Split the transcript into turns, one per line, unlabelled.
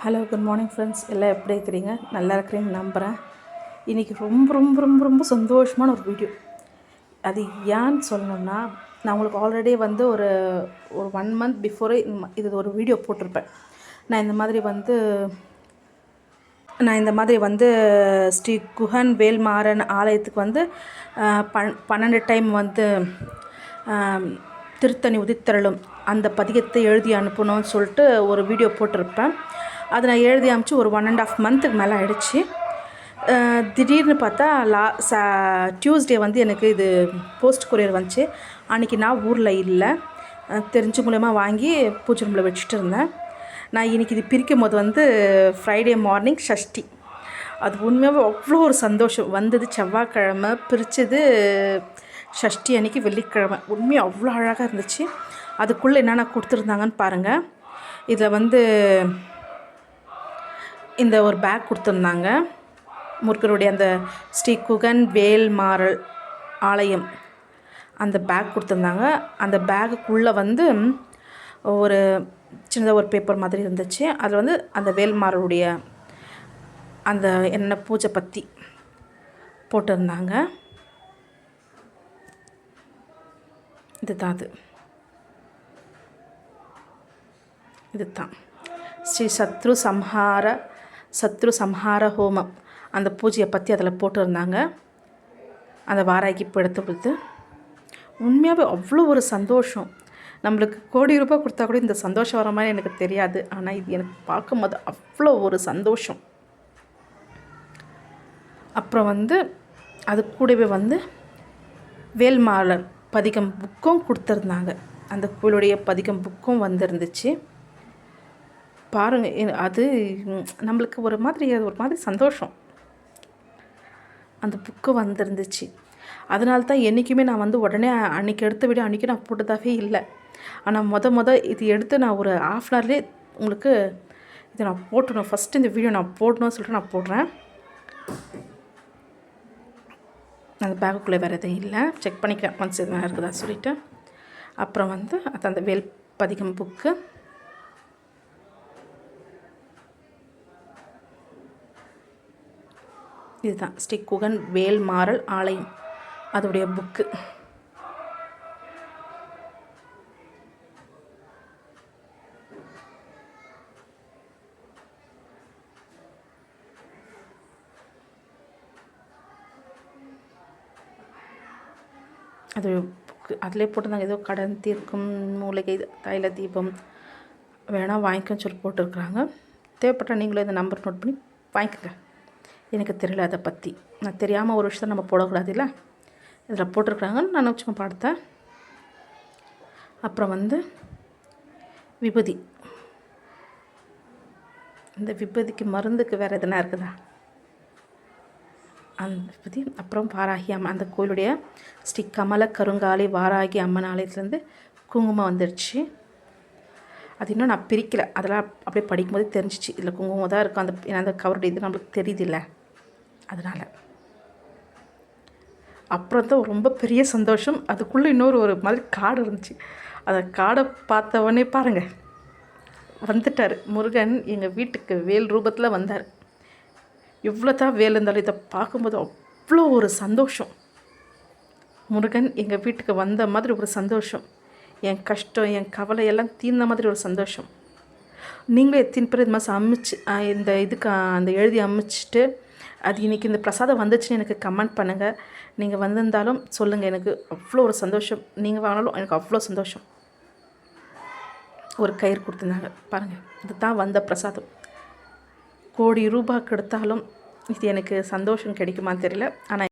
Hello, good morning friends. எல்லாம் எப்படி இருக்கிறீங்க? நல்லா இருக்கிறீங்கன்னு நம்புகிறேன். இன்றைக்கி ரொம்ப ரொம்ப ரொம்ப ரொம்ப சந்தோஷமான ஒரு வீடியோ. அது ஏன்னு சொல்லணும்னா, நான் உங்களுக்கு ஆல்ரெடி வந்து ஒரு 1 மந்த் பிஃபோரே இது ஒரு வீடியோ போட்டிருப்பேன். நான் இந்த மாதிரி வந்து ஸ்ரீ குகன் வேல்மாறன் ஆலயத்துக்கு வந்து 12 டைம் வந்து திருத்தணி உதித்தருளும் அந்த பதிகத்தை எழுதி அனுப்பணும்னு சொல்லிட்டு ஒரு வீடியோ போட்டிருப்பேன். அதை நான் எழுதி அனுப்பிச்சு ஒரு 1.5 மந்த்துக்கு மேலே ஆகிடுச்சு. திடீர்னு பார்த்தா டியூஸ்டே வந்து எனக்கு இது போஸ்ட் கொரியர் வந்துச்சு. அன்றைக்கி நான் ஊரில் இல்லை, தெரிஞ்ச மூலயமா வாங்கி பூஜை ரூமில் வச்சுட்டு இருந்தேன். நான் இன்றைக்கி இது பிரிக்கும் போது வந்து ஃப்ரைடே மார்னிங் ஷஷ்டி. அது உண்மையாகவே அவ்வளோ ஒரு சந்தோஷம். வந்தது செவ்வாய்க்கிழமை, பிரித்தது ஷஷ்டி அன்றைக்கி வெள்ளிக்கிழமை. உண்மையாக அவ்வளோ அழகாக இருந்துச்சு. அதுக்குள்ளே என்னென்ன கொடுத்துருந்தாங்கன்னு பாருங்கள். இதில் வந்து இந்த ஒரு பேக் கொடுத்துருந்தாங்க. முருகருடைய அந்த ஸ்ரீ குகன் வேல்மாறல் ஆலயம் அந்த பேக் கொடுத்துருந்தாங்க. அந்த பேக்குக்குள்ளே வந்து ஒரு சின்னதாக ஒரு பேப்பர் மாதிரி இருந்துச்சு. அதில் வந்து அந்த வேல்மாறலுடைய அந்த என்ன பூஜை பற்றி போட்டிருந்தாங்க. இதுதான் ஸ்ரீ சத்ரு சம்ஹார ஹோமம் அந்த பூஜையை பற்றி அதில் போட்டிருந்தாங்க. அந்த வாராகி படுத்து கொடுத்து உண்மையாகவே அவ்வளோ ஒரு சந்தோஷம். நம்மளுக்கு கோடி ரூபாய் கொடுத்தா கூட இந்த சந்தோஷம் வர மாதிரி எனக்கு தெரியாது. ஆனால் இது எனக்கு பார்க்கும்போது அவ்வளோ ஒரு சந்தோஷம். அப்புறம் வந்து அது கூடவே வந்து வேல்மாறல் பதிகம் புக்கும் கொடுத்துருந்தாங்க. அந்த கோயிலுடைய பதிகம் புக்கும் வந்துருந்துச்சு. பாருங்கள், அது நம்மளுக்கு ஒரு மாதிரி சந்தோஷம். அந்த புக்கு வந்துருந்துச்சு. அதனால தான் என்றைக்குமே நான் வந்து உடனே அன்றைக்கி எடுத்த வீடியோ அன்றைக்கி நான் போட்டதாகவே இல்லை. ஆனால் இது எடுத்து நான் ஒரு 1/2 ஹவர்லேயே உங்களுக்கு இதை நான் போட்டுடணும். ஃபஸ்ட்டு இந்த வீடியோ நான் போடணும்னு சொல்லிட்டு நான் போடுறேன். அந்த பேக்குள்ளே வேறு எதுவும் இல்லை, செக் பண்ணிக்கிறேன் ஒன்ஸ் எதுவும் இருக்குதா சொல்லிவிட்டு. அப்புறம் வந்து அது அந்த வேல் பதிகம் புக்கு. இதுதான் ஸ்ரீ குகன் வேல்மாறல் ஆலயம் அதோடைய புக்கு. அது புக்கு அதிலே போட்டிருந்தாங்க. ஏதோ கடன் தீர்க்கும் மூலிகை தைல தீபம் வேணால் வாங்கிக்கோன்னு சொல்லி போட்டிருக்குறாங்க. தேவைப்பட்டால் நீங்களும் இந்த நம்பர் நோட் பண்ணி வாங்கிக்கோங்க. எனக்கு தெரியல அதை பற்றி. நான் தெரியாமல் ஒரு விஷயத்தை நம்ம போடக்கூடாது இல்லை. இதில் போட்டிருக்குறாங்கன்னு நான் சும்மா பார்த்தேன். அப்புறம் வந்து விபூதி. இந்த விபூதிக்கு மருந்துக்கு வேறு எதுனா இருக்குதா அந்த விபூதி. அப்புறம் வாராகி அம்மன் அந்த கோயிலுடைய ஸ்ரீ கமல கருங்காலி வாராகி அம்மன் ஆலயத்துலேருந்து குங்குமம் வந்துடுச்சு. அது இன்னும் நான் பிரிக்கலை. அதெல்லாம் அப்படியே படிக்கும்போது தெரிஞ்சிச்சு இதில் குங்குமம் தான் இருக்கும். அந்த கவருடைய இது நம்மளுக்கு தெரியுதில்ல, அதனால். அப்புறம் தான் ரொம்ப பெரிய சந்தோஷம். அதுக்குள்ளே ஒரு மாதிரி காடு இருந்துச்சு. அந்த காடை பார்த்தவொடனே பாருங்கள், வந்துட்டார் முருகன் எங்கள் வீட்டுக்கு வேல் ரூபத்தில் வந்தார். இவ்வளோ தான் வேல் இருந்தாலும் இதை பார்க்கும்போது அவ்வளோ ஒரு சந்தோஷம். முருகன் எங்கள் வீட்டுக்கு வந்த மாதிரி ஒரு சந்தோஷம். என் கஷ்டம் என் கவலை எல்லாம் தீர்ந்த மாதிரி ஒரு சந்தோஷம். நீங்களும் எத்தனை பேர் இது மாதிரி அமைச்சு இந்த இதுக்கு அந்த எழுதி அமைச்சிட்டு அது இன்றைக்கி இந்த பிரசாதம் வந்துச்சுன்னு எனக்கு கமெண்ட் பண்ணுங்கள். நீங்கள் வந்திருந்தாலும் சொல்லுங்கள். எனக்கு அவ்வளோ ஒரு சந்தோஷம். நீங்கள் வாங்கினாலும் எனக்கு அவ்வளோ சந்தோஷம். ஒரு கயிறு கொடுத்துருந்தாங்க பாருங்கள். இதுதான் வந்த பிரசாதம். கோடி ரூபாய்க்கு எடுத்தாலும் இது எனக்கு சந்தோஷம் கிடைக்குமான்னு தெரியல. ஆனால்